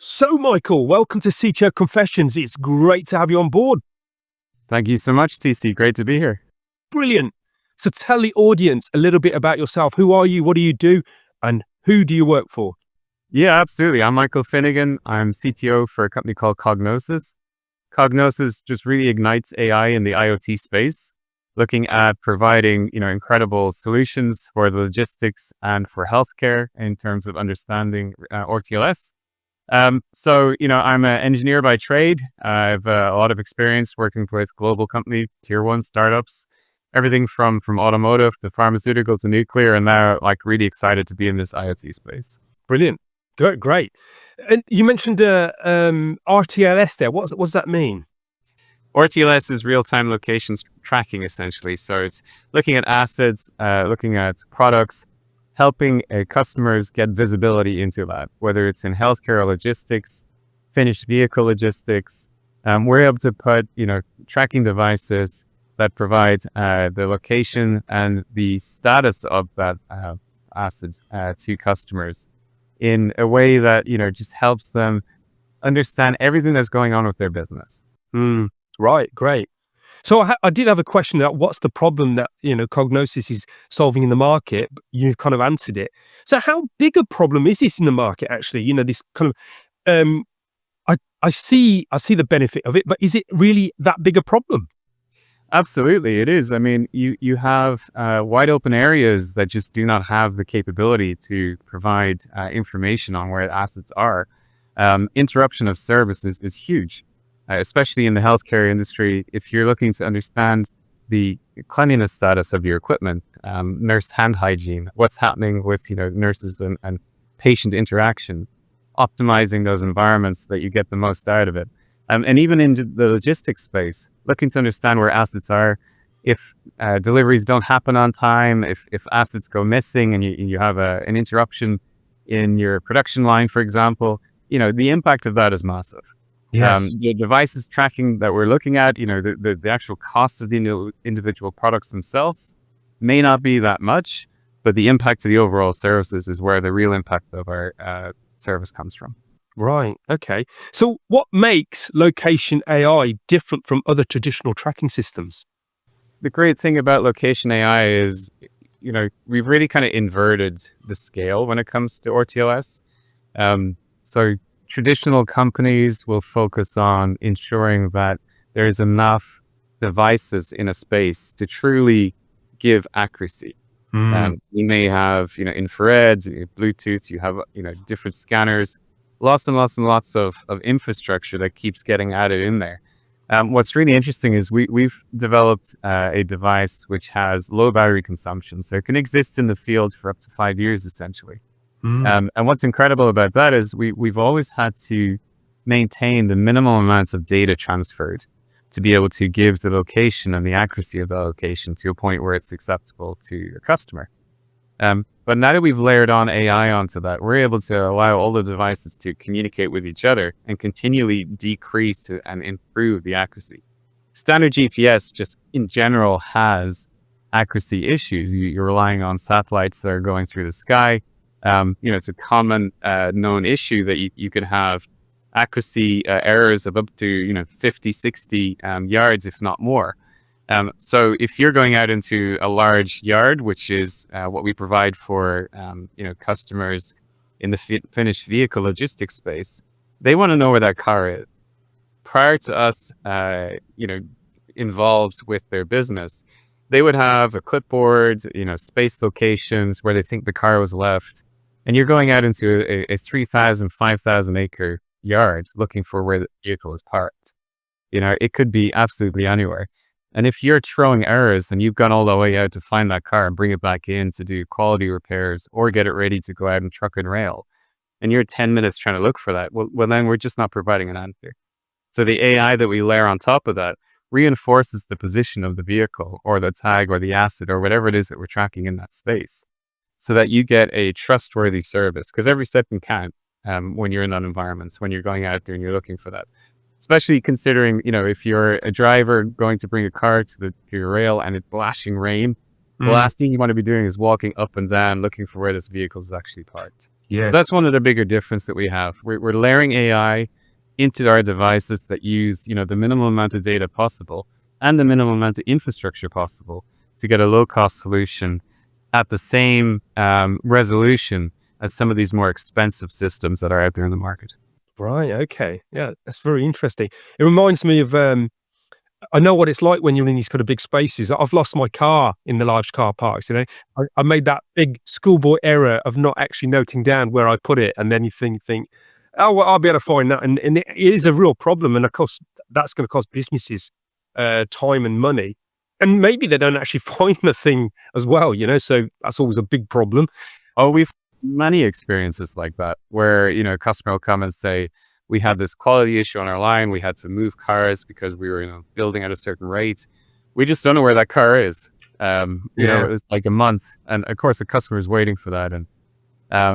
So, Michael, welcome to CTO Confessions. It's great to have you on board. Thank you so much, TC. Great to be here. Brilliant. So tell the audience a little bit about yourself. Who are you? What do you do? And who do you work for? Yeah, absolutely. I'm Michael Finnegan. I'm CTO for a company called Cognosos. Cognosos just really ignites AI in the IoT space, looking at providing, incredible solutions for the logistics and for healthcare in terms of understanding RTLS. I'm an engineer by trade. I have a lot of experience working with global company, tier one startups, everything from automotive to pharmaceutical to nuclear, and now really excited to be in this IoT space. Brilliant. Great. And you mentioned RTLS there. What does that mean? RTLS is real-time location tracking, essentially. So it's looking at assets, looking at products, helping customers get visibility into that, whether it's in healthcare or logistics, finished vehicle logistics. We're able to put, tracking devices that provide the location and the status of that asset to customers in a way that, just helps them understand everything that's going on with their business. Right, great. So I did have a question that what's the problem that, Cognosos is solving in the market? You've kind of answered it. So how big a problem is this in the market, actually? This kind of, I see the benefit of it, but is it really that big a problem? Absolutely, it is. I mean, you have wide open areas that just do not have the capability to provide information on where assets are. Interruption of service is huge, especially in the healthcare industry. If you're looking to understand the cleanliness status of your equipment, nurse hand hygiene, what's happening with nurses and patient interaction, optimizing those environments that you get the most out of it. And even in the logistics space, looking to understand where assets are, if deliveries don't happen on time, if assets go missing and you have an interruption in your production line, for example, the impact of that is massive. Yes. The devices tracking that we're looking at, the actual cost of the individual products themselves may not be that much, but the impact to the overall services is where the real impact of our service comes from. Right. Okay. So what makes location AI different from other traditional tracking systems? The great thing about location AI is, we've really kind of inverted the scale when it comes to RTLS. So traditional companies will focus on ensuring that there's enough devices in a space to truly give accuracy. You may have, infrared, Bluetooth, you have, different scanners, lots and lots and lots of infrastructure that keeps getting added in there. What's really interesting is we've developed a device which has low battery consumption, so it can exist in the field for up to 5 years, essentially. And what's incredible about that is we've always had to maintain the minimum amounts of data transferred to be able to give the location and the accuracy of the location to a point where it's acceptable to a customer. But now that we've layered on AI onto that, we're able to allow all the devices to communicate with each other and continually decrease and improve the accuracy. Standard GPS just in general has accuracy issues. You're relying on satellites that are going through the sky. It's a common known issue that you could have accuracy errors of up to 50, 60 yards, if not more. So if you're going out into a large yard, which is what we provide for customers in the finished vehicle logistics space, they want to know where that car is. Prior to us, involved with their business, they would have a clipboard, space locations where they think the car was left. And you're going out into a 3,000, 5,000 acre yard looking for where the vehicle is parked. It could be absolutely anywhere. And if you're throwing errors and you've gone all the way out to find that car and bring it back in to do quality repairs or get it ready to go out and truck and rail, and you're 10 minutes trying to look for that, well, then we're just not providing an answer. So the AI that we layer on top of that reinforces the position of the vehicle or the tag or the asset or whatever it is that we're tracking in that space so that you get a trustworthy service, because every second counts when you're in that environment, when you're going out there and you're looking for that. Especially considering, if you're a driver going to bring a car to your rail and it's lashing rain, the last thing you want to be doing is walking up and down looking for where this vehicle is actually parked. So Yes. that's one of the bigger difference that we have. We're layering AI into our devices that use, the minimum amount of data possible and the minimum amount of infrastructure possible to get a low cost solution at the same resolution as some of these more expensive systems that are out there in the market. Right. Okay. Yeah, that's very interesting. It reminds me of I know what it's like when you're in these kind of big spaces. I've lost my car in the large car parks, you know. I made that big schoolboy error of not actually noting down where I put it, and then you think, "Oh, well, I'll be able to find that," and it is a real problem, and of course, that's gonna cost businesses, time and money, and maybe they don't actually find the thing as well, you know, so that's always a big problem. Oh, we've many experiences like that where, a customer will come and say, we had this quality issue on our line. We had to move cars because we were, building at a certain rate. We just don't know where that car is. Yeah. It was like a month. And of course, the customer is waiting for that. And,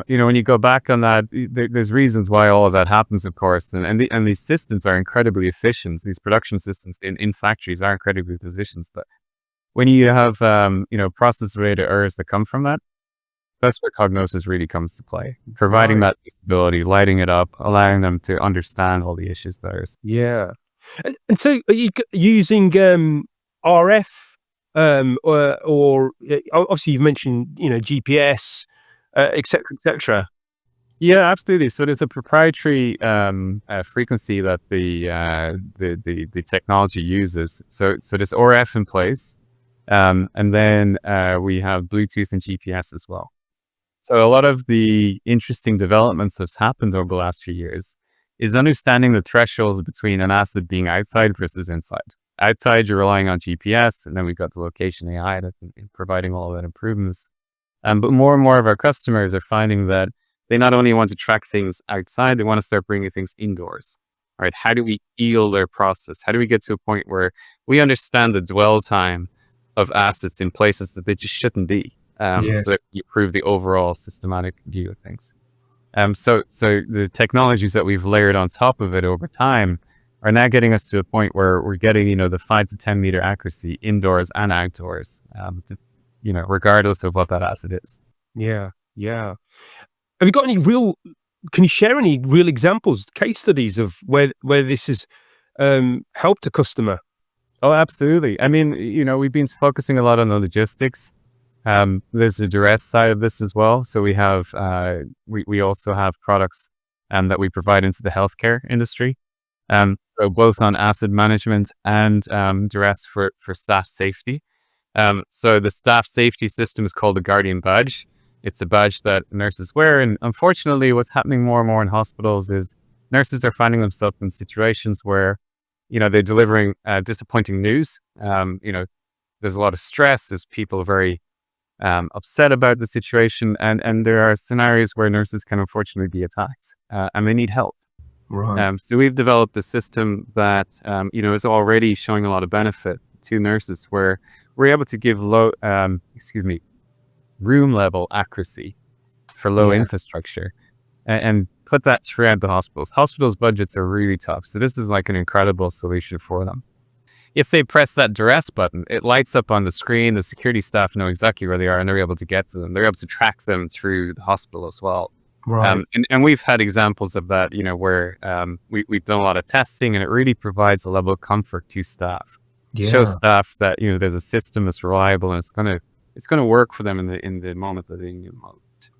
when you go back on that, there's reasons why all of that happens, of course. And these systems are incredibly efficient. These production systems in factories are incredibly efficient. But when you have, process related errors that come from that, that's where Cognosis really comes to play, providing Right. that visibility, lighting it up, allowing them to understand all the issues there is. Yeah. And so are you using, RF, obviously you've mentioned, GPS, et cetera. Yeah, absolutely. So there's a proprietary frequency that the technology uses. So there's RF in place, and then we have Bluetooth and GPS as well. So a lot of the interesting developments that's happened over the last few years is understanding the thresholds between an asset being outside versus inside. Outside, you're relying on GPS, and then we've got the location AI that providing all of that improvements. But more and more of our customers are finding that they not only want to track things outside, they want to start bringing things indoors. Right? How do we heal their process? How do we get to a point where we understand the dwell time of assets in places that they just shouldn't be? So that Yes. you improve the overall systematic view of things. So the technologies that we've layered on top of it over time are now getting us to a point where we're getting, the 5 to 10 meter accuracy indoors and outdoors, regardless of what that asset is. Yeah. Yeah. Have you got any real can you share any real examples, case studies of where this has, helped a customer? Oh, absolutely. I mean, we've been focusing a lot on the logistics. There's a duress side of this as well. So we also have products that we provide into the healthcare industry. So both on asset management and duress for staff safety. So the staff safety system is called the Guardian Badge. It's a badge that nurses wear. And unfortunately, what's happening more and more in hospitals is nurses are finding themselves in situations where, they're delivering disappointing news. There's a lot of stress. There's people very upset about the situation. And there are scenarios where nurses can unfortunately be attacked and they need help. Right. So we've developed a system that, is already showing a lot of benefit to nurses where we're able to give room level accuracy for low Yeah. infrastructure and put that throughout the hospitals. Hospitals' budgets are really tough. So this is like an incredible solution for them. If they press that duress button, it lights up on the screen. The security staff know exactly where they are and they're able to get to them. They're able to track them through the hospital as well. Right. And we've had examples of that, where we've done a lot of testing and it really provides a level of comfort to staff. Show Yeah. staff that, there's a system that's reliable and it's gonna work for them in the moment that they need it most.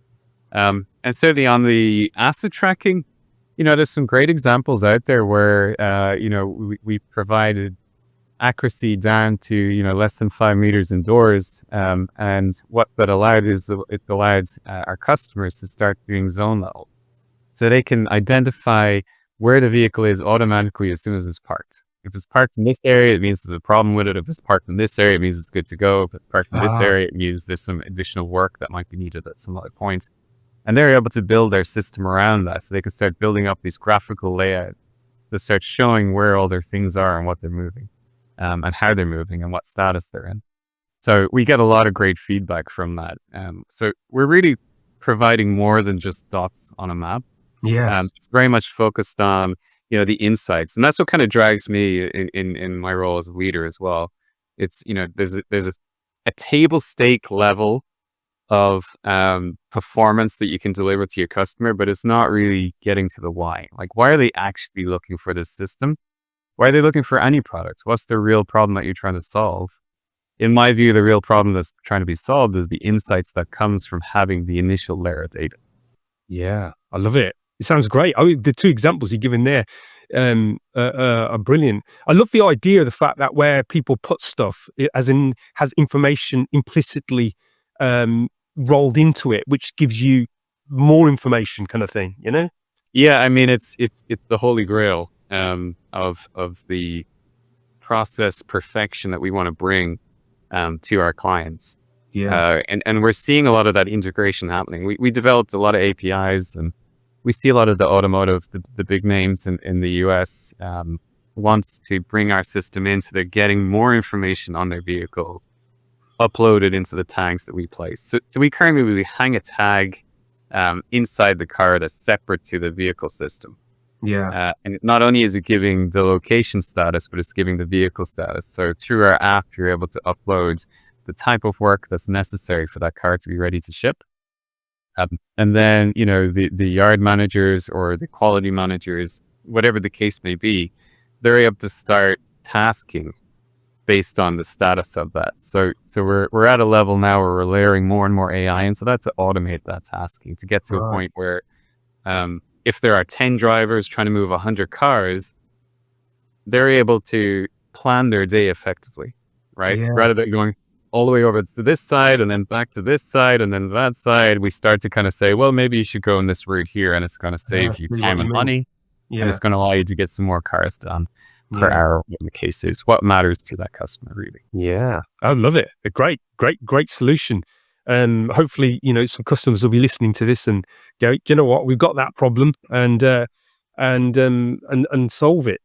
And certainly on the asset tracking, there's some great examples out there where we provided accuracy down to less than 5 meters indoors, and what that allowed is it allowed our customers to start doing zone level, so they can identify where the vehicle is automatically as soon as it's parked. If it's parked in this area, it means there's a problem with it. If it's parked in this area, it means it's good to go. If it's parked in this Ah, area, it means there's some additional work that might be needed at some other point. And they're able to build their system around that, so they can start building up these graphical layout to start showing where all their things are and what they're moving, and how they're moving and what status they're in. So we get a lot of great feedback from that. So we're really providing more than just dots on a map. yes. It's very much focused on, the insights, and that's what kind of drives me in my role as a leader as well. It's, there's a table stake level of performance that you can deliver to your customer, but it's not really getting to the why. Like, why are they actually looking for this system? Why are they looking for any product? What's the real problem that you're trying to solve? In my view, the real problem that's trying to be solved is the insights that comes from having the initial layer of data. Yeah, I love it. It sounds great. I mean, the two examples you're giving there are brilliant. I love the idea of the fact that where people put stuff, as in has information implicitly rolled into it, which gives you more information, kind of thing. You know? Yeah, I mean, it's the holy grail of the process perfection that we want to bring to our clients. Yeah. And we're seeing a lot of that integration happening. We developed a lot of APIs, and we see a lot of the automotive, the big names in the US wants to bring our system in, so they're getting more information on their vehicle uploaded into the tags that we place. So we currently hang a tag inside the car that's separate to the vehicle system. Yeah. And not only is it giving the location status, but it's giving the vehicle status. So through our app, you're able to upload the type of work that's necessary for that car to be ready to ship. And then, the yard managers or the quality managers, whatever the case may be, they're able to start tasking based on the status of that. So we're at a level now where we're layering more and more AI into that to automate that tasking, to get to a Right. point where if there are 10 drivers trying to move 100 cars, they're able to plan their day effectively, right? Yeah. Rather than going all the way over to this side and then back to this side and then that side, we start to kind of say, well, maybe you should go in this route here, and it's going to I save you see what time you and mean. money, and Yeah. it's going to allow you to get some more cars done per Yeah. hour, in the case is what matters to that customer, really. Yeah, I love it. A great, great, great solution. Hopefully, some customers will be listening to this and go, you know what, we've got that problem, and solve it.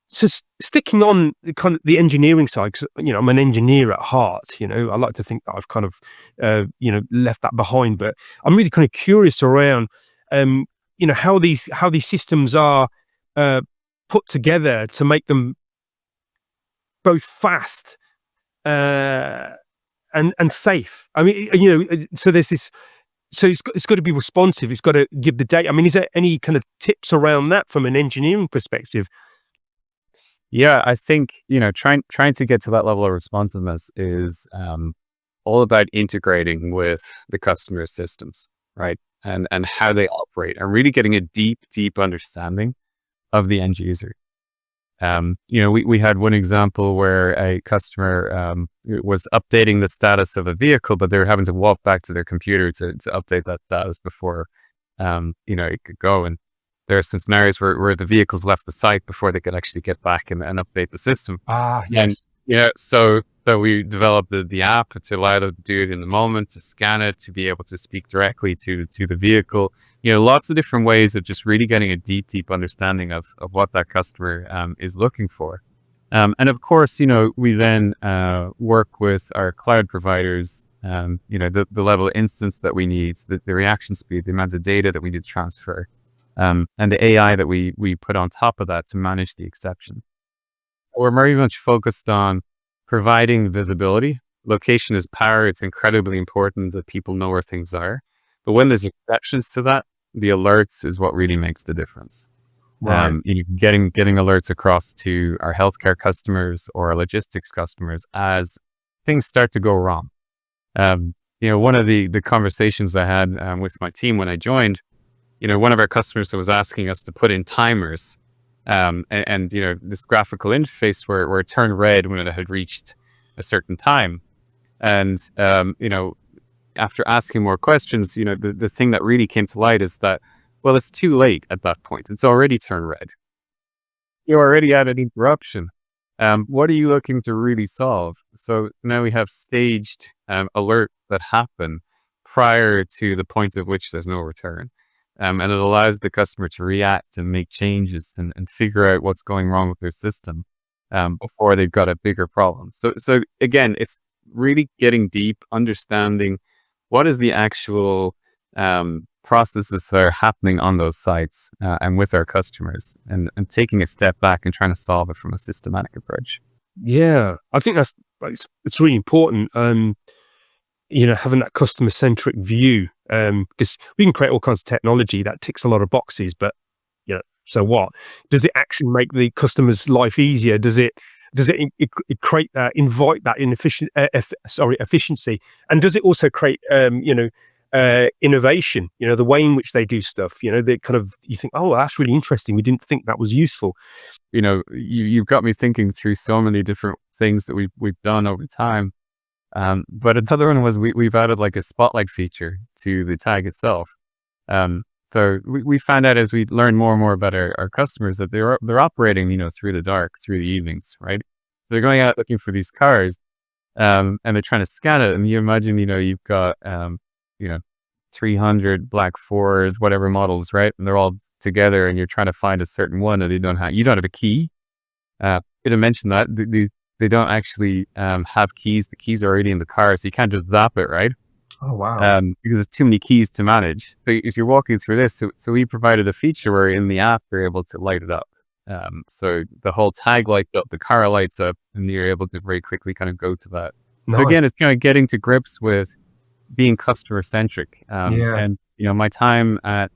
So sticking on the kind of the engineering side, because I'm an engineer at heart. I like to think that I've kind of left that behind, but I'm really kind of curious around how these systems are uh, put together to make them both fast uh, and safe. I mean, so there's this. So it's got to be responsive. It's got to give the data. I mean, is there any kind of tips around that from an engineering perspective? Yeah, I think, trying to get to that level of responsiveness is all about integrating with the customer systems, right? And how they operate, and really getting a deep understanding of the end user. We had one example where a customer was updating the status of a vehicle, but they were having to walk back to their computer to update that status before, it could go. And there are some scenarios where the vehicles left the site before they could actually get back and update the system. Ah, And yes. so we developed the app to allow them to do it in the moment, to scan it, to be able to speak directly to the vehicle. Lots of different ways of just really getting a deep understanding of what that customer is looking for. And of course, we then work with our cloud providers. The level of instance that we need, the reaction speed, the amount of data that we need to transfer, and the AI that we put on top of that to manage the exception. We're very much focused on providing visibility. Location is power. It's incredibly important that people know where things are. But when there's exceptions to that, the alerts is what really makes the difference. Right. Getting alerts across to our healthcare customers or our logistics customers as things start to go wrong. One of the conversations I had with my team when I joined, one of our customers was asking us to put in timers, and this graphical interface where it turned red when it had reached a certain time. And after asking more questions, the thing that really came to light is that, well, it's too late at that point. It's already turned red. You already had an interruption. What are you looking to really solve? So now we have staged alert that happen prior to the point at which there's no return. And it allows the customer to react and make changes and figure out what's going wrong with their system before they've got a bigger problem. So again, it's really getting deep, understanding what is the actual processes that are happening on those sites and with our customers, and taking a step back and trying to solve it from a systematic approach. Yeah, I think it's really important. having that customer centric view, because we can create all kinds of technology that ticks a lot of boxes, but so what? Does it actually make the customer's life easier? Does it create invite that efficiency, and does it also create innovation? The way in which they do stuff. They kind of, you think, oh, that's really interesting. We didn't think that was useful. You've got me thinking through so many different things that we've done over time. But another one was we've added like a spotlight feature to the tag itself. So we found out as we learn more and more about our customers that they're operating, through the dark, through the evenings, right? So they're going out looking for these cars, and they're trying to scan it. And you imagine, you've got, 300 black Fords, whatever models, right? And they're all together, and you're trying to find a certain one, and you don't have a key. Didn't mention that they don't actually have keys. The keys are already in the car, so you can't just zap it, right? Oh wow. Because there's too many keys to manage. But if you're walking through this, so we provided a feature where in the app you're able to light it up. So the whole tag lights up, the car lights up, and you're able to very quickly kind of go to that. Nice. So again, it's kind of getting to grips with being customer centric. Yeah. And my time at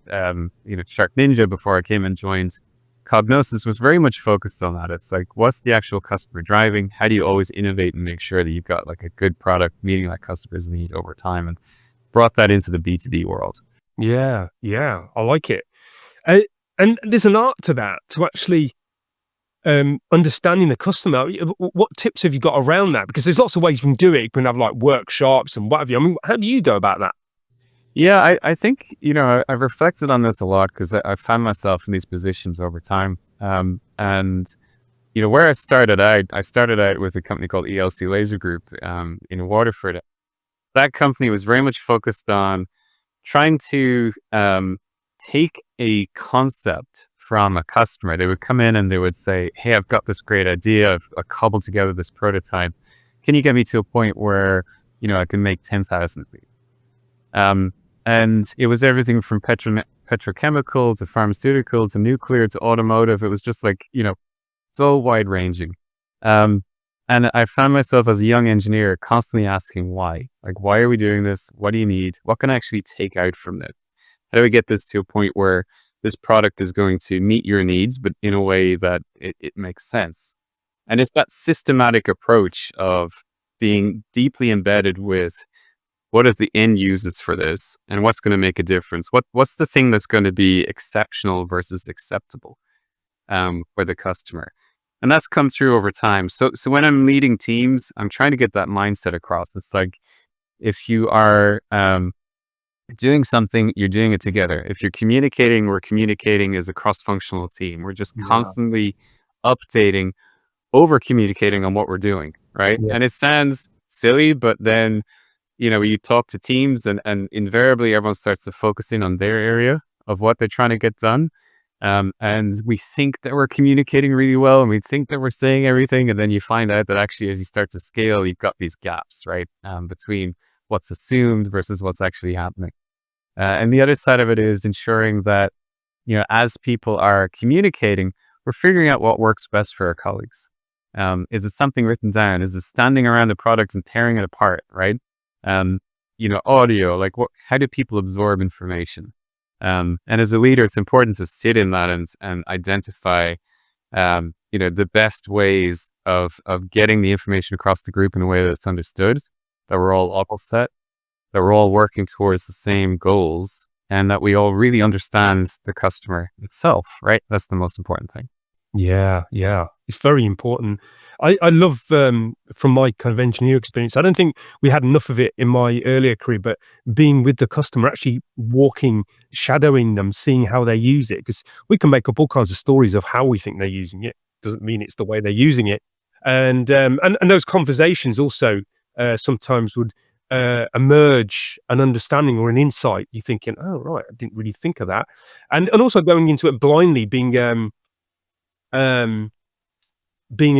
Shark Ninja before I came and joined Cognosos was very much focused on that. It's like, what's the actual customer driving? How do you always innovate and make sure that you've got like a good product meeting that customer's need over time, and brought that into the B2B world. Yeah, I like it. And there's an art to that, to actually understanding the customer. What tips have you got around that? Because there's lots of ways you can do it. You can have like workshops and what have you. I mean, how do you go about that? Yeah, I think, I've reflected on this a lot because I found myself in these positions over time. And, where I started out with a company called ELC Laser Group in Waterford. That company was very much focused on trying to take a concept from a customer. They would come in and they would say, hey, I've got this great idea. I've cobbled together this prototype. Can you get me to a point where, I can make 10,000 of these? And it was everything from petrochemical to pharmaceutical to nuclear to automotive. It was just like, so wide ranging. And I found myself as a young engineer constantly asking why. Like, why are we doing this? What do you need? What can I actually take out from this? How do we get this to a point where this product is going to meet your needs, but in a way that it makes sense? And it's that systematic approach of being deeply embedded with what is the end users for this, and what's going to make a difference? What's the thing that's going to be exceptional versus acceptable for the customer? And that's come through over time. So when I'm leading teams, I'm trying to get that mindset across. It's like, if you are doing something, you're doing it together. If you're communicating, we're communicating as a cross-functional team. We're just constantly updating, over communicating on what we're doing, right? Yeah. And it sounds silly, but then you talk to teams and invariably everyone starts to focus in on their area of what they're trying to get done. And we think that we're communicating really well, and we think that we're saying everything. And then you find out that actually, as you start to scale, you've got these gaps, right? Between what's assumed versus what's actually happening. And the other side of it is ensuring that, as people are communicating, we're figuring out what works best for our colleagues. Is it something written down? Is it standing around the product and tearing it apart, right? Audio, like how do people absorb information? And as a leader, it's important to sit in that and identify, the best ways of getting the information across the group in a way that's understood, that we're all opposite, that we're all working towards the same goals, and that we all really understand the customer itself, right? That's the most important thing. Yeah, it's very important. I love, from my kind of engineer experience, I don't think we had enough of it in my earlier career, but being with the customer, actually walking, shadowing them, seeing how they use it, because we can make up all kinds of stories of how we think they're using it. Doesn't mean it's the way they're using it. And those conversations also sometimes would emerge an understanding or an insight. You're thinking, oh, right, I didn't really think of that. And also going into it blindly, being a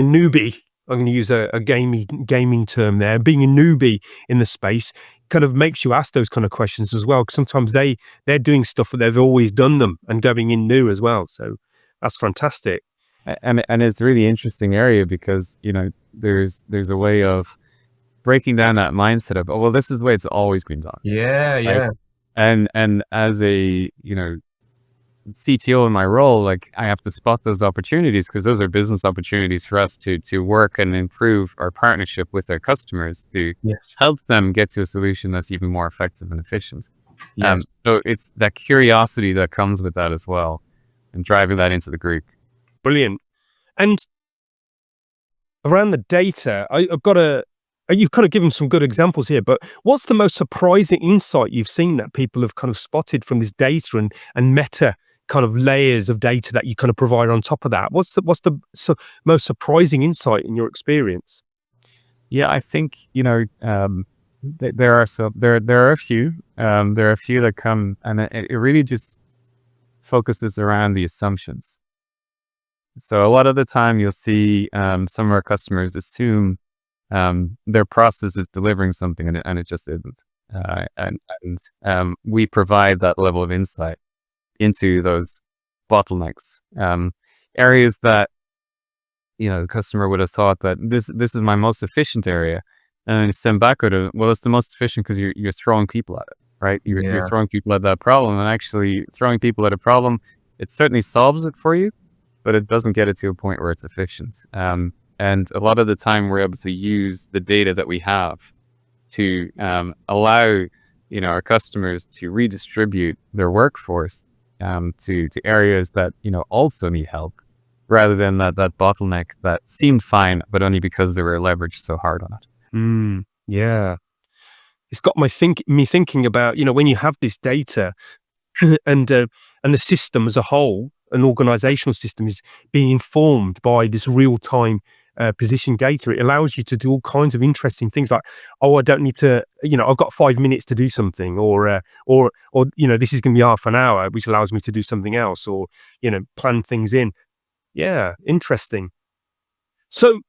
newbie, I'm going to use a gaming term there, being a newbie in the space kind of makes you ask those kind of questions as well. Because sometimes they're doing stuff that they've always done them and going in new as well. So that's fantastic. And it's a really interesting area because, there's a way of breaking down that mindset of, oh, well, this is the way it's always been done, Yeah, right? yeah. And as a, CTO in my role, like I have to spot those opportunities because those are business opportunities for us to work and improve our partnership with our customers to Yes. help them get to a solution that's even more effective and efficient. Yes. So it's that curiosity that comes with that as well, and driving that into the group. Brilliant. And around the data, I've got a you've kind of given some good examples here, but what's the most surprising insight you've seen that people have kind of spotted from this data and meta kind of layers of data that you kind of provide on top of that? What's the most surprising insight in your experience? Yeah, I think there are there are a few there are a few that come, and it really just focuses around the assumptions. So a lot of the time you'll see some of our customers assume their process is delivering something, and it just isn't. And we provide that level of insight into those bottlenecks, areas that the customer would have thought that this is my most efficient area, and you send back with it. Well, it's the most efficient because you're throwing people at it, right? You're Yeah. throwing people at that problem, and actually throwing people at a problem, it certainly solves it for you, but it doesn't get it to a point where it's efficient. And a lot of the time, we're able to use the data that we have to allow our customers to redistribute their workforce to areas that also need help, rather than that bottleneck that seemed fine, but only because they were leveraged so hard on it. Yeah. It's got me thinking about, when you have this data and and the system as a whole, an organizational system is being informed by this real time position data. It allows you to do all kinds of interesting things like, oh, I don't need to, I've got 5 minutes to do something, or this is going to be half an hour, which allows me to do something else, or plan things in. Yeah, interesting. So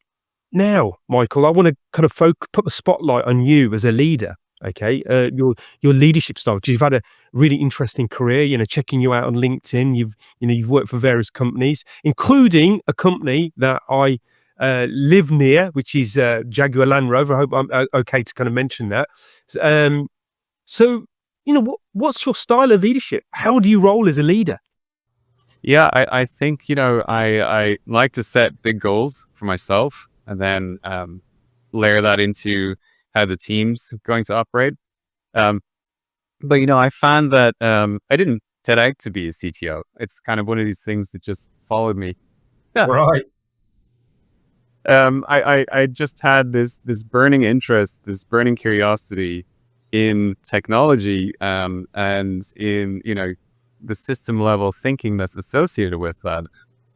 now, Michael, I want to kind of put the spotlight on you as a leader. Okay, your leadership style. You've had a really interesting career. Checking you out on LinkedIn, you've worked for various companies, including a company that I live near, which is Jaguar Land Rover. I hope I'm okay to kind of mention that. Um, so, what's your style of leadership? How do you roll as a leader? Yeah, I think I like to set big goals for myself, and then layer that into how the team's going to operate. Um, but I found that I didn't set out to be a CTO. It's kind of one of these things that just followed me. Yeah. Right. I just had this burning interest, this burning curiosity in technology, and in the system level thinking that's associated with that.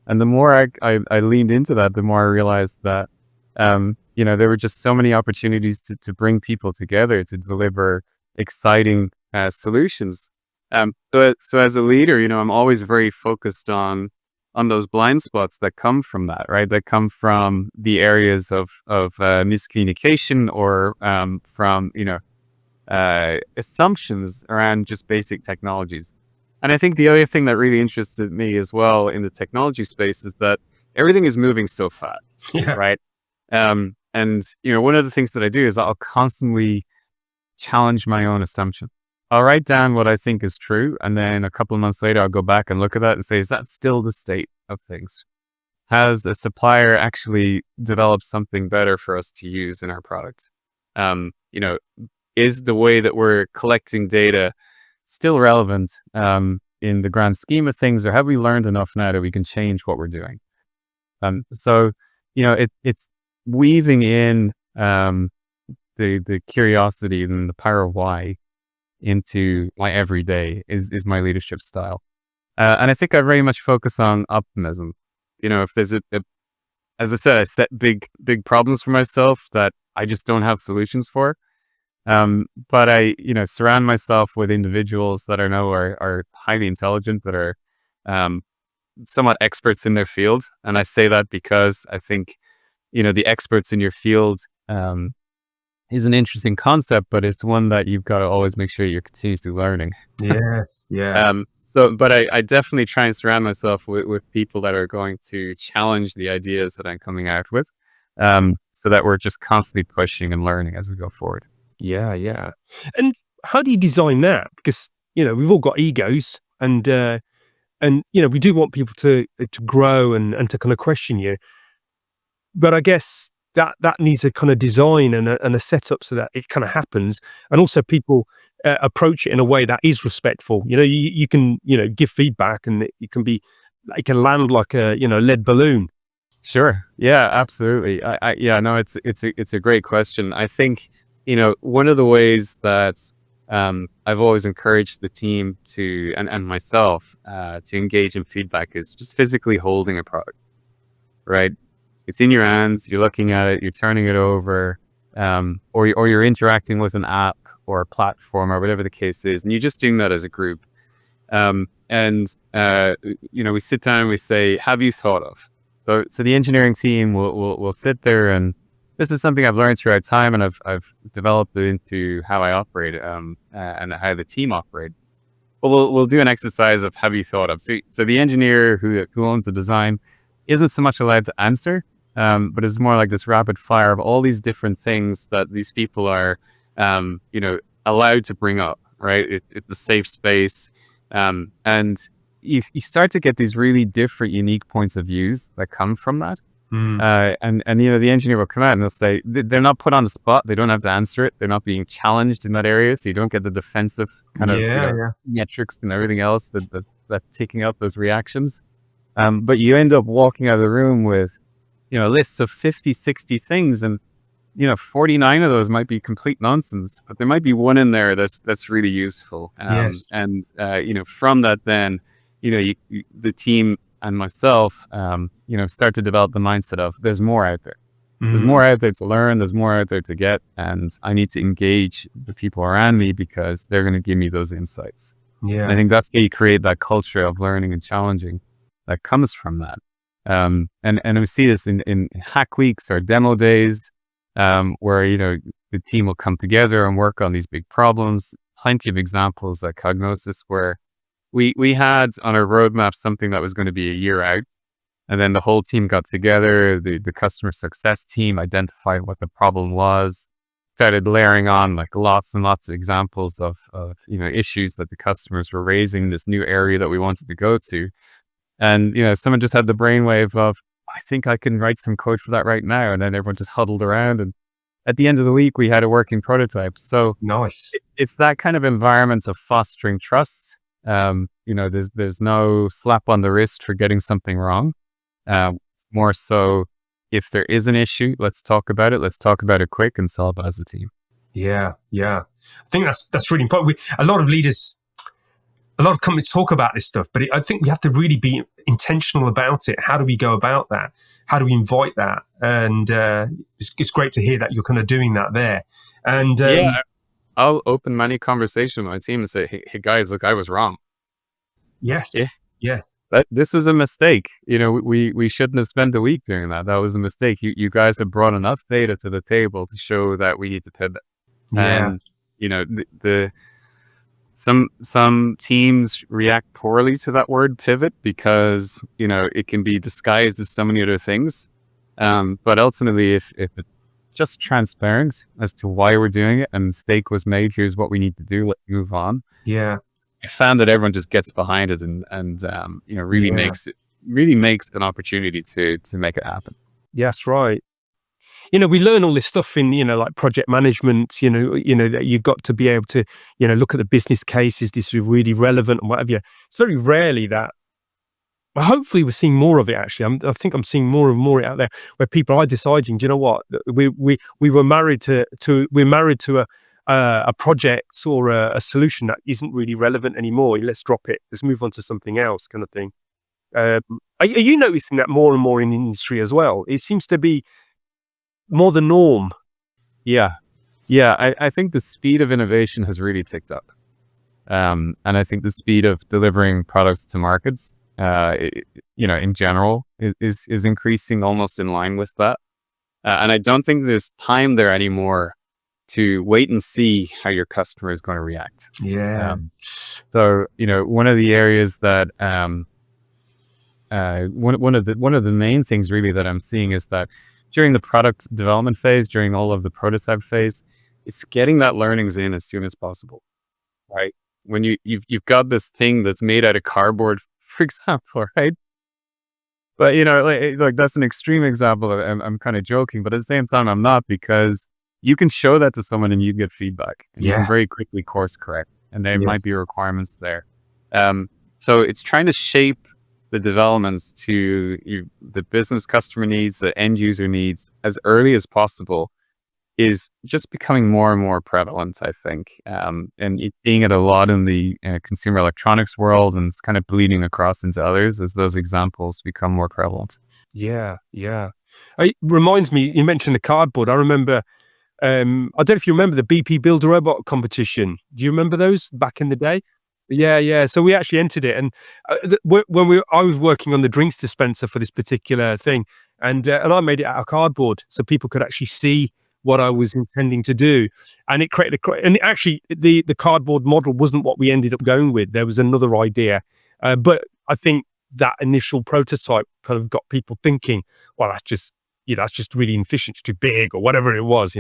And the more I leaned into that, the more I realized that there were just so many opportunities to bring people together to deliver exciting solutions. So as a leader, I'm always very focused on those blind spots that come from that, right? That come from the areas of miscommunication, or from assumptions around just basic technologies. And I think the other thing that really interested me as well in the technology space is that everything is moving so fast, Yeah. right? And one of the things that I do is I'll constantly challenge my own assumption. I'll write down what I think is true, and then a couple of months later, I'll go back and look at that and say, is that still the state of things? Has a supplier actually developed something better for us to use in our product? Is the way that we're collecting data still relevant in the grand scheme of things, or have we learned enough now that we can change what we're doing? So it's weaving in the curiosity and the power of why into my everyday is my leadership style. And I think I very much focus on optimism. If there's as I said, I set big problems for myself that I just don't have solutions for. But I, surround myself with individuals that I know are highly intelligent, that are somewhat experts in their field. And I say that because I think, the experts in your field is an interesting concept, but it's one that you've got to always make sure you're continuously learning. Yes. Yeah. But I definitely try and surround myself with people that are going to challenge the ideas that I'm coming out with. so that we're just constantly pushing and learning as we go forward. Yeah, yeah. And how do you design that? Because, we've all got egos and we do want people to grow and to kind of question you. But I guess that needs a kind of design and a setup so that it kind of happens. And also people approach it in a way that is respectful. You can, give feedback and it can land like a, lead balloon. Sure. Yeah, absolutely. Yeah, no, it's a great question. I think, one of the ways that I've always encouraged the team to, and myself, to engage in feedback is just physically holding a product, right? It's in your hands, you're looking at it, you're turning it over, or you're interacting with an app or a platform or whatever the case is, and you're just doing that as a group. We sit down and we say, have you thought of? So the engineering team will sit there, and this is something I've learned throughout time, and I've developed it into how I operate, and how the team operate. But we'll do an exercise of have you thought of? So the engineer who owns the design isn't so much allowed to answer, but it's more like this rapid fire of all these different things that these people are, allowed to bring up, right? It's a safe space. And you start to get these really different, unique points of views that come from that. And the engineer will come out and they'll say they're not put on the spot. They don't have to answer it. They're not being challenged in that area. So you don't get the defensive kind of metrics and everything else that taking up those reactions. But you end up walking out of the room with, lists of 50, 60 things, and 49 of those might be complete nonsense, but there might be one in there that's really useful. Yes. And from that, then, the team and myself, start to develop the mindset of there's more out there. There's more out there to learn. There's more out there to get, and I need to engage the people around me because they're going to give me those insights. Yeah. And I think that's how you create that culture of learning and challenging that comes from that. And we see this in hack weeks or demo days, where, the team will come together and work on these big problems. Plenty of examples at Cognosos where we had on our roadmap something that was going to be a year out. And then the whole team got together, the customer success team identified what the problem was, started layering on like lots and lots of examples of issues that the customers were raising in this new area that we wanted to go to. And, someone just had the brainwave of, I think I can write some code for that right now. And then everyone just huddled around. And at the end of the week, we had a working prototype. So Nice. it's that kind of environment of fostering trust. There's no slap on the wrist for getting something wrong. More so, if there is an issue, let's talk about it. Let's talk about it quick and solve it as a team. Yeah, yeah. I think that's really important. A lot of companies talk about this stuff, but I think we have to really be intentional about it. How do we go about that? How do we invite that? And it's great to hear that you're kind of doing that there. And I'll open many conversation with my team and say, hey guys, look, I was wrong. Yes. Yeah. Yeah. This was a mistake. We shouldn't have spent a week doing that. That was a mistake. You guys have brought enough data to the table to show that we need to pivot. Yeah. And some teams react poorly to that word pivot because, it can be disguised as so many other things. But ultimately, if it's just transparent as to why we're doing it and a mistake was made, here's what we need to do, let's move on. Yeah. I found that everyone just gets behind it and really makes an opportunity to make it happen. Yes, right. We learn all this stuff in, like project management, that you've got to be able to, look at the business cases. This is really relevant and whatever. It's very rarely that, well, hopefully we're seeing more of it actually. I think I'm seeing more and more out there where people are deciding, do you know what? We were married to a project or a solution that isn't really relevant anymore. Let's drop it. Let's move on to something else kind of thing. Are you noticing that more and more in the industry as well? It seems to be more the norm. Yeah. I think the speed of innovation has really ticked up. And I think the speed of delivering products to markets, in general is increasing almost in line with that. And I don't think there's time there anymore to wait and see how your customer is going to react. Yeah. So, one of the areas that, one of the main things really that I'm seeing is that during the product development phase, during all of the prototype phase, it's getting that learnings in as soon as possible, right? When you've got this thing that's made out of cardboard, for example, right? But like that's an extreme example. I'm kind of joking, but at the same time, I'm not, because you can show that to someone and you get feedback, and you can Yeah. very quickly course correct, and there might Yes. be requirements there. So it's trying to shape the developments to the business customer needs, the end user needs as early as possible, is just becoming more and more prevalent, I think. And seeing it a lot in the consumer electronics world, and it's kind of bleeding across into others as those examples become more prevalent. Yeah. Yeah. It reminds me, you mentioned the cardboard. I remember, I don't know if you remember the BP Build a Robot competition. Do you remember those back in the day? Yeah, yeah. So we actually entered it, and I was working on the drinks dispenser for this particular thing, and I made it out of cardboard so people could actually see what I was intending to do, and it created and actually the cardboard model wasn't what we ended up going with. There was another idea, but I think that initial prototype kind of got people thinking, well, that's just really inefficient, it's too big, or whatever it was.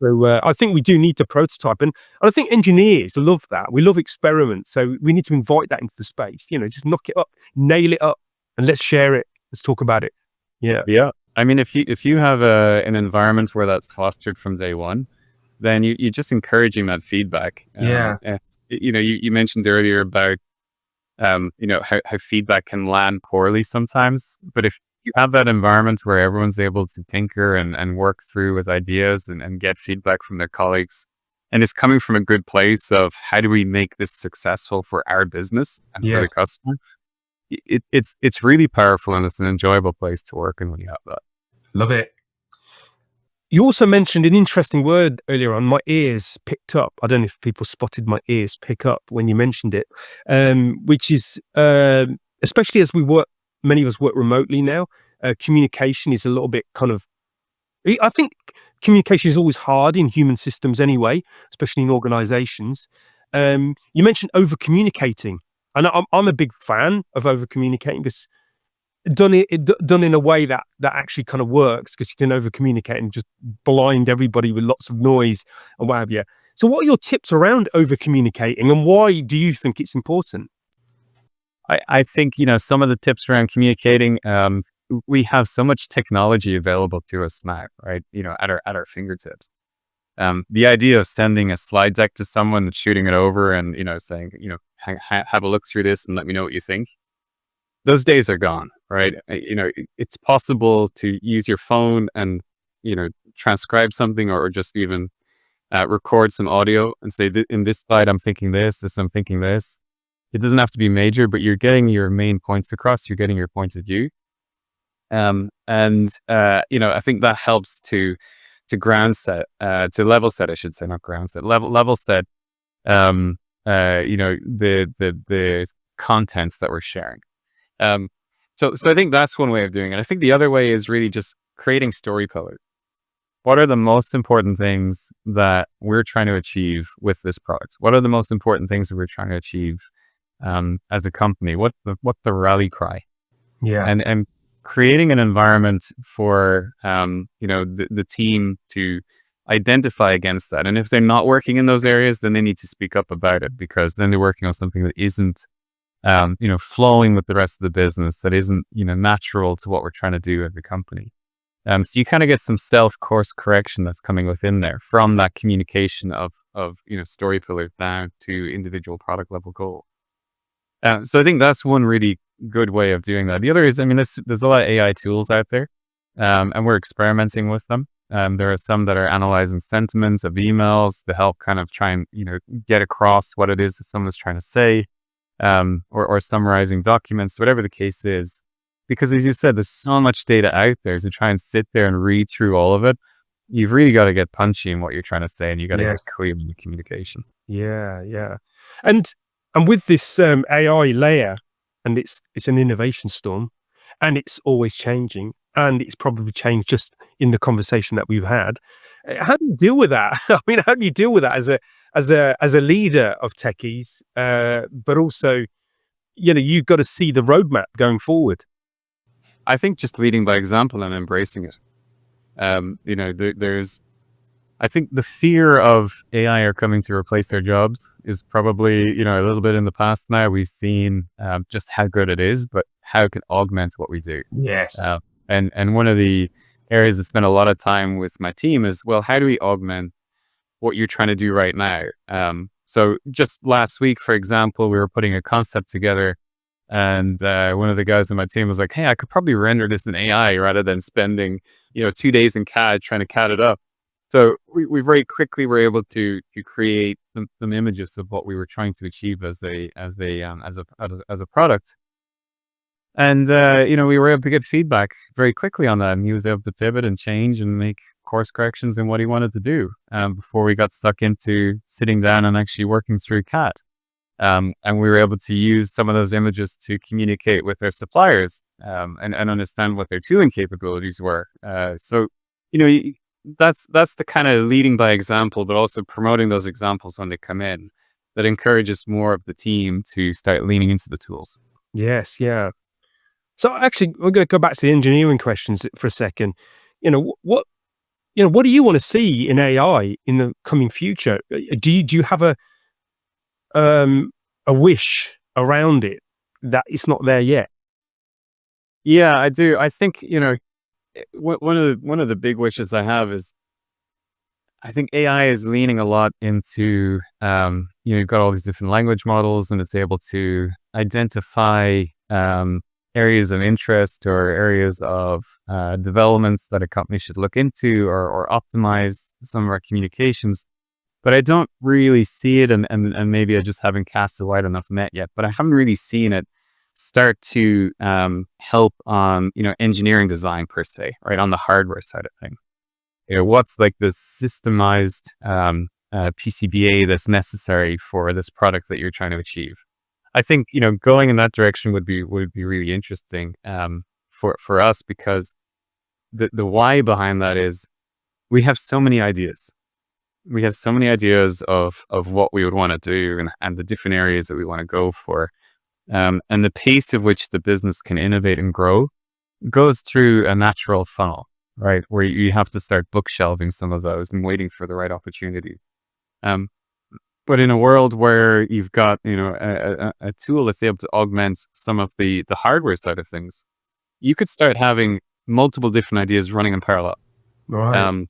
So I think we do need to prototype, and I think engineers love that. We love experiments, so we need to invite that into the space. Just knock it up, nail it up, and let's share it. Let's talk about it. Yeah, Yeah. I mean, if you have an environment where that's fostered from day one, then you're just encouraging that feedback. yeah, You mentioned earlier about how feedback can land poorly sometimes. But if you have that environment where everyone's able to tinker and work through with ideas and get feedback from their colleagues, and it's coming from a good place of how do we make this successful for our business and for the yes, customer, it's really powerful, and it's an enjoyable place to work. And when you have that. love it. You also mentioned an interesting word earlier on. My ears picked up. I don't know if people spotted my ears pick up when you mentioned it, which is especially as many of us work remotely now. Communication is a little bit kind of. I think communication is always hard in human systems anyway, especially in organizations. You mentioned over communicating, and I'm a big fan of over communicating, because done in a way that actually kind of works, because you can over communicate and just blind everybody with lots of noise and what have you. So what are your tips around over communicating, and why do you think it's important? I think, some of the tips around communicating, we have so much technology available to us now, right? At our fingertips. The idea of sending a slide deck to someone and shooting it over and, saying, have a look through this and let me know what you think. Those days are gone, right? It's possible to use your phone and, transcribe something, or just even record some audio and say, in this slide, I'm thinking this, I'm thinking this. It doesn't have to be major, but you're getting your main points across. You're getting your points of view. I think that helps to ground set, to level set, I should say, not ground set, level set, the contents that we're sharing. So I think that's one way of doing it. I think the other way is really just creating story pillars. What are the most important things that we're trying to achieve with this product? What are the most important things that we're trying to achieve as a company? What's the rally cry? Yeah. And creating an environment for the team to identify against that. And if they're not working in those areas, then they need to speak up about it, because then they're working on something that isn't flowing with the rest of the business, that isn't natural to what we're trying to do as a company. So you kind of get some self course correction that's coming within there from that communication of story pillars down to individual product level goal. So I think that's one really good way of doing that. The other is, there's a lot of AI tools out there, and we're experimenting with them. There are some that are analyzing sentiments of emails to help kind of try and get across what it is that someone's trying to say, or summarizing documents, whatever the case is. Because as you said, there's so much data out there to try and sit there and read through all of it. You've really got to get punchy in what you're trying to say, and you got to get Yes. clear in the communication. Yeah, yeah. And and with this AI layer, and it's an innovation storm, and it's always changing, and it's probably changed just in the conversation that we've had. How do you deal with that? I mean, how do you deal with that as a leader of techies? But also, you've got to see the roadmap going forward. I think just leading by example and embracing it. There's, I think the fear of AI are coming to replace their jobs is probably, a little bit in the past now. We've seen just how good it is, but how it can augment what we do. Yes. Uh, and one of the areas I spent a lot of time with my team is, well, how do we augment what you're trying to do right now? So just last week, for example, we were putting a concept together, and one of the guys on my team was like, "Hey, I could probably render this in AI rather than spending, 2 days in CAD trying to CAD it up." So we very quickly were able to create some images of what we were trying to achieve as a product. And, we were able to get feedback very quickly on that. And he was able to pivot and change and make course corrections in what he wanted to do, before we got stuck into sitting down and actually working through CAD. And we were able to use some of those images to communicate with their suppliers, and understand what their tooling capabilities were. So, you know, y- that's the kind of leading by example, but also promoting those examples when they come in, that encourages more of the team to start leaning into the tools. Yes, yeah. So actually, we're going to go back to the engineering questions for a second. What what do you want to see in AI in the coming future? Do you have um a wish around it that it's not there yet? Yeah, I do. I think, one of the big wishes I have is, I think AI is leaning a lot into, you've got all these different language models, and it's able to identify areas of interest or areas of developments that a company should look into, or optimize some of our communications. But I don't really see it, and maybe I just haven't cast a wide enough net yet, but I haven't really seen it start to help on, engineering design per se, right? On the hardware side of things. What's like the systemized PCBA that's necessary for this product that you're trying to achieve? I think, going in that direction would be really interesting, for us, because the why behind that is, we have so many ideas. We have so many ideas of what we would want to do, and the different areas that we want to go for. And the pace of which the business can innovate and grow goes through a natural funnel, right? Where you have to start bookshelving some of those and waiting for the right opportunity. Um, but in a world where you've got, a tool that's able to augment some of the hardware side of things, you could start having multiple different ideas running in parallel, Right. um,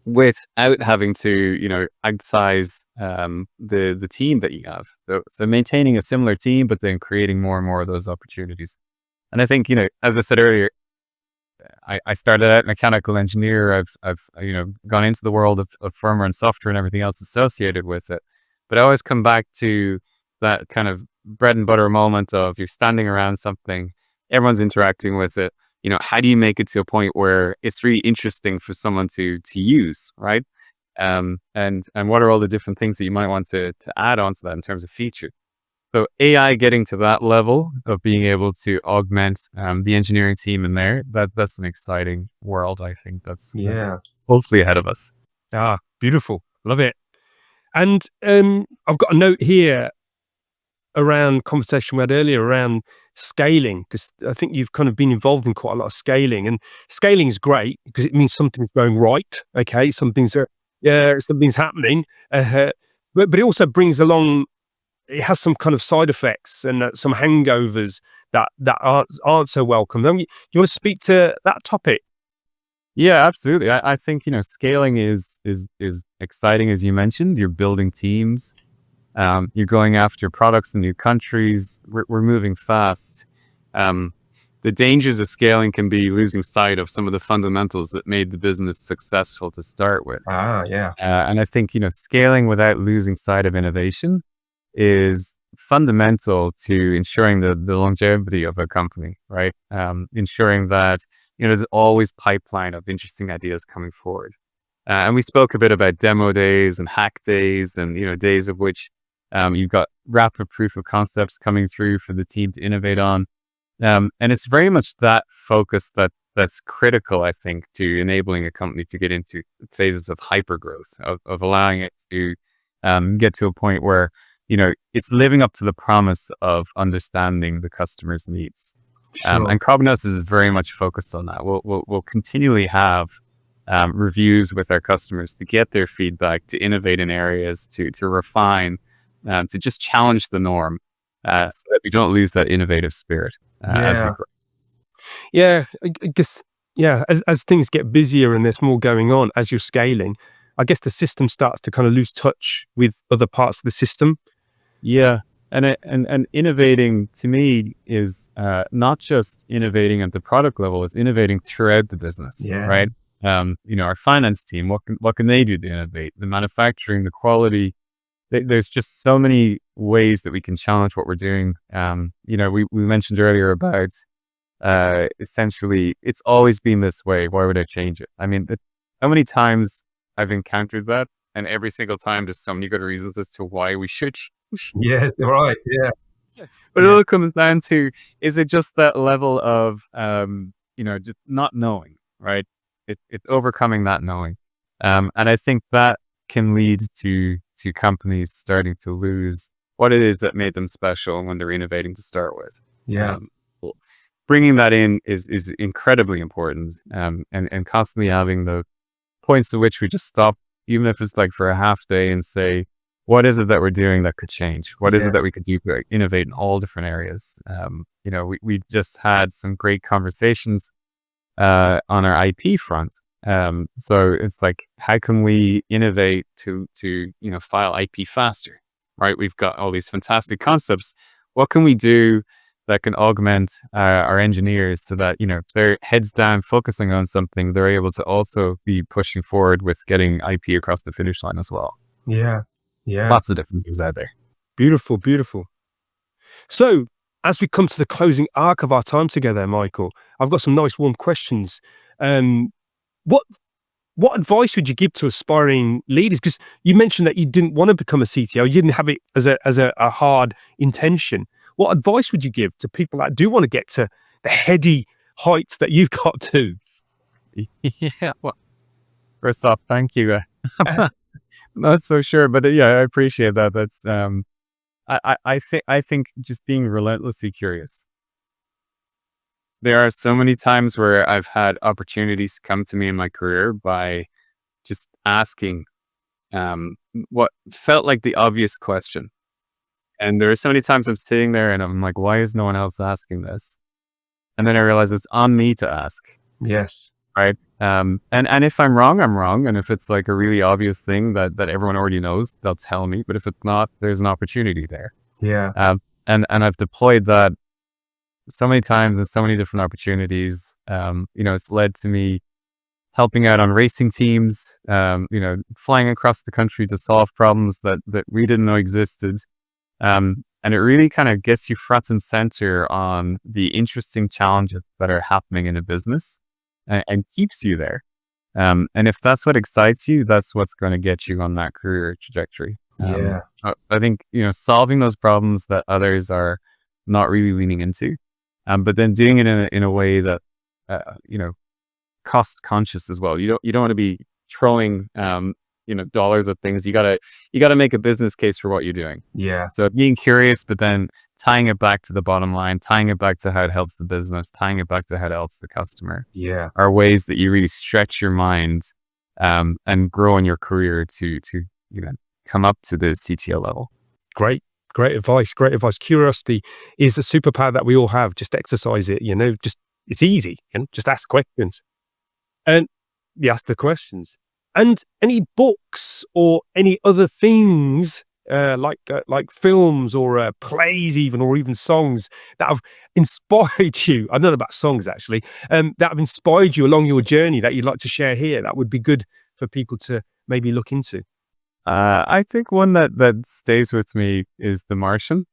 without having to, outsize the team that you have. So maintaining a similar team, but then creating more and more of those opportunities. And I think, as I said earlier, I started out mechanical engineer. I've gone into the world of firmware and software and everything else associated with it. But I always come back to that kind of bread and butter moment of, you're standing around something, everyone's interacting with it. How do you make it to a point where it's really interesting for someone to use, right? And what are all the different things that you might want to add on to that in terms of feature? So AI getting to that level of being able to augment the engineering team in there, that's an exciting world. I think that's Yeah. hopefully ahead of us. Ah, beautiful. Love it. And I've got a note here around conversation we had earlier around scaling, because I think you've kind of been involved in quite a lot of scaling, and scaling is great because it means something's going right. Okay, something's happening, uh, but it also brings along. It has some kind of side effects and some hangovers that aren't so welcome. You want to speak to that topic? Yeah, absolutely. I think, scaling is exciting, as you mentioned. You're building teams. You're going after products in new countries. We're moving fast. Um, the dangers of scaling can be losing sight of some of the fundamentals that made the business successful to start with. Ah, yeah. And I think, scaling without losing sight of innovation is fundamental to ensuring the longevity of a company, right? Ensuring that, there's always pipeline of interesting ideas coming forward. And we spoke a bit about demo days and hack days, and, days of which you've got rapid proof of concepts coming through for the team to innovate on. And it's very much that focus that's critical, I think, to enabling a company to get into phases of hyper growth, of allowing it to get to a point where, it's living up to the promise of understanding the customer's needs. Sure. And Cognos is very much focused on that. We'll continually have reviews with our customers, to get their feedback, to innovate in areas, to refine, to just challenge the norm, so that we don't lose that innovative spirit as we Yeah. grow. Yeah, I guess, yeah, as things get busier and there's more going on as you're scaling, I guess the system starts to kind of lose touch with other parts of the system. Yeah. And innovating to me is not just innovating at the product level, it's innovating throughout the business, Yeah. right? Our finance team, what can they do to innovate? The manufacturing, the quality. There's just so many ways that we can challenge what we're doing. We mentioned earlier about essentially it's always been this way. Why would I change it? I mean, how many times I've encountered that, and every single time there's so many good reasons as to why we should. Yes, right, yeah, Yeah. But it yeah, all comes down to, is it just that level of, just not knowing, right? It's overcoming that knowing. And I think that can lead to companies starting to lose what it is that made them special when they're innovating to start with. yeah, Um, well, Bringing that in is incredibly important. And constantly having the points at which we just stop, even if it's like for a half day, and say, what is it that we're doing that could change? What is it that yes, we could do to innovate in all different areas? We just had some great conversations on our IP front. So it's like, how can we innovate to file IP faster, right? We've got all these fantastic concepts. What can we do that can augment our engineers so that, they're heads down focusing on something, they're able to also be pushing forward with getting IP across the finish line as well. yeah, yeah. Lots of different things out there. Beautiful, beautiful. So, as we come to the closing arc of our time together, Michael, I've got some nice warm questions. Um, what what advice would you give to aspiring leaders? Because you mentioned that you didn't want to become a CTO, you didn't have it as a hard intention. What advice would you give to people that do want to get to the heady heights that you've got to? Yeah. Well, first off, thank you. Not so sure, but yeah, I appreciate that. That's I think just being relentlessly curious. There are so many times where I've had opportunities come to me in my career by just asking what felt like the obvious question. And there are so many times I'm sitting there and I'm like, why is no one else asking this? And then I realize it's on me to ask, Yes. right? And if I'm wrong, I'm wrong. And if it's like a really obvious thing that everyone already knows, they'll tell me. But if it's not, there's an opportunity there. Yeah. And I've deployed that so many times and so many different opportunities. It's led to me helping out on racing teams, flying across the country to solve problems that we didn't know existed. And it really kind of gets you front and center on the interesting challenges that are happening in a business, and keeps you there. And if that's what excites you, that's what's going to get you on that career trajectory. Yeah. I think, solving those problems that others are not really leaning into, but then doing it in a way that, cost conscious as well. You don't want to be throwing, dollars at things. You gotta make a business case for what you're doing. Yeah. So being curious, but then tying it back to the bottom line, tying it back to how it helps the business, tying it back to how it helps the customer, Yeah. are ways that you really stretch your mind, and grow in your career to come up to the CTO level. Great. Great advice. Great advice. Curiosity is a superpower that we all have. Just exercise it, just it's easy, just ask questions. And you ask the questions. And any books or any other things, like films or plays even, or even songs that have inspired you. I don't know about songs actually, that have inspired you along your journey that you'd like to share here. That would be good for people to maybe look into. I think one that stays with me is The Martian.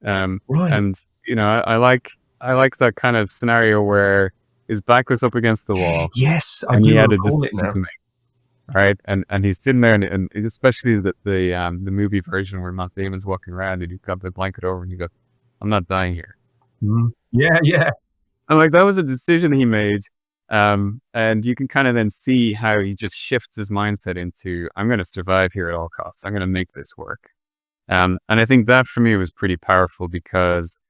Right. And I like that kind of scenario where his back was up against the wall Yes, I and he do had a recall it decision now. to make, right? And he's sitting there, and especially the movie version where Matt Damon's walking around and he's got the blanket over and you go, I'm not dying here. Mhm. Yeah, yeah, And like that was a decision he made. And you can kind of then see how he just shifts his mindset into, I'm going to survive here at all costs. I'm going to make this work. And I think that for me was pretty powerful because,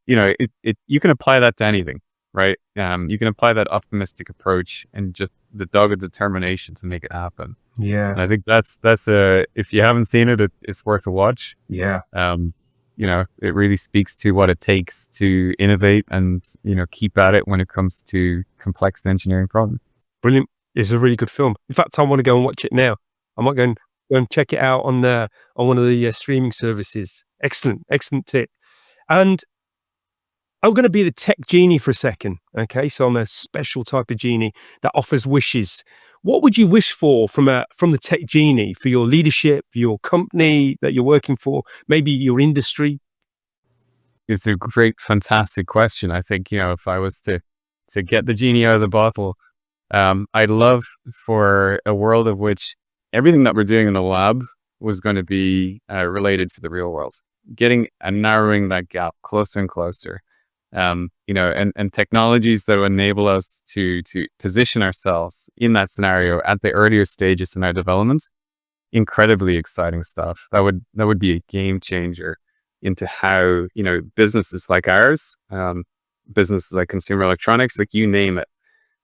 you can apply that to anything, right? You can apply that optimistic approach and just the dogged determination to make it happen. Yeah. And I think that's if you haven't seen it, it's worth a watch. Yeah. It really speaks to what it takes to innovate and, keep at it when it comes to complex engineering problems. Brilliant. It's a really good film. In fact, I want to go and watch it now. I might go and check it out on one of the streaming services. Excellent tip. And I'm going to be the tech genie for a second. Okay, so I'm a special type of genie that offers wishes. What would you wish for from the tech genie, for your leadership, for your company that you're working for, maybe your industry? It's a great, fantastic question. I think, if I was to get the genie out of the bottle, I'd love for a world of which everything that we're doing in the lab was going to be related to the real world, getting and narrowing that gap closer and closer. And technologies that will enable us to position ourselves in that scenario at the earlier stages in our development. Incredibly exciting stuff. That would be a game changer into how, businesses like ours, businesses like consumer electronics, like you name it,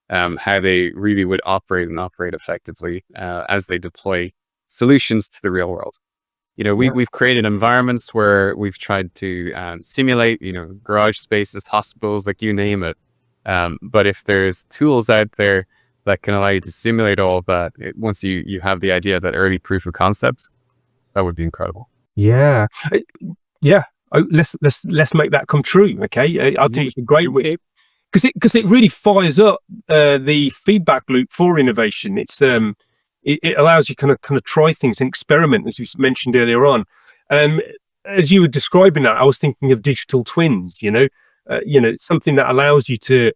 how they really would operate effectively as they deploy solutions to the real world. We've created environments where we've tried to simulate, garage spaces, hospitals, like you name it. But if there's tools out there that can allow you to simulate all of that, once you have the idea, that early proof of concept, that would be incredible. Yeah. Yeah. Let's make that come true. Okay. I think it's a great wish, because it really fires up the feedback loop for innovation. It allows you kind of try things and experiment, as you mentioned earlier on. As you were describing that, I was thinking of digital twins. Something that allows you to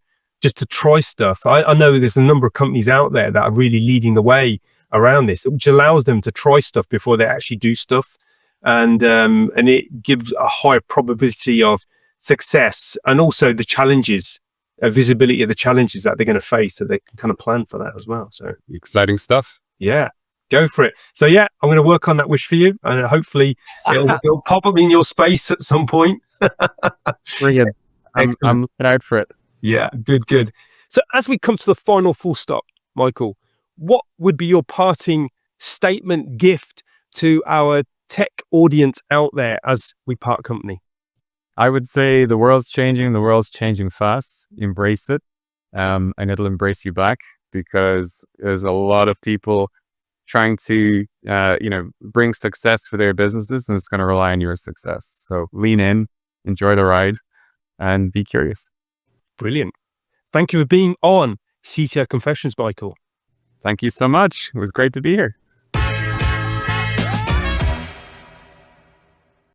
try stuff. I know there's a number of companies out there that are really leading the way around this, which allows them to try stuff before they actually do stuff, and it gives a higher probability of success, and also the challenges, visibility of the challenges that they're going to face, so they can kind of plan for that as well. So exciting stuff. Yeah, go for it. So yeah, I'm going to work on that wish for you, and hopefully it'll pop up in your space at some point. Brilliant. I'm looking out for it. Yeah, good. So as we come to the final full stop, Michael, what would be your parting statement, gift to our tech audience out there as we part company? I would say the world's changing fast. Embrace it, and it'll embrace you back, because there's a lot of people trying to, bring success for their businesses, and it's going to rely on your success. So lean in, enjoy the ride, and be curious. Brilliant. Thank you for being on CTO Confessions, Michael. Thank you so much. It was great to be here.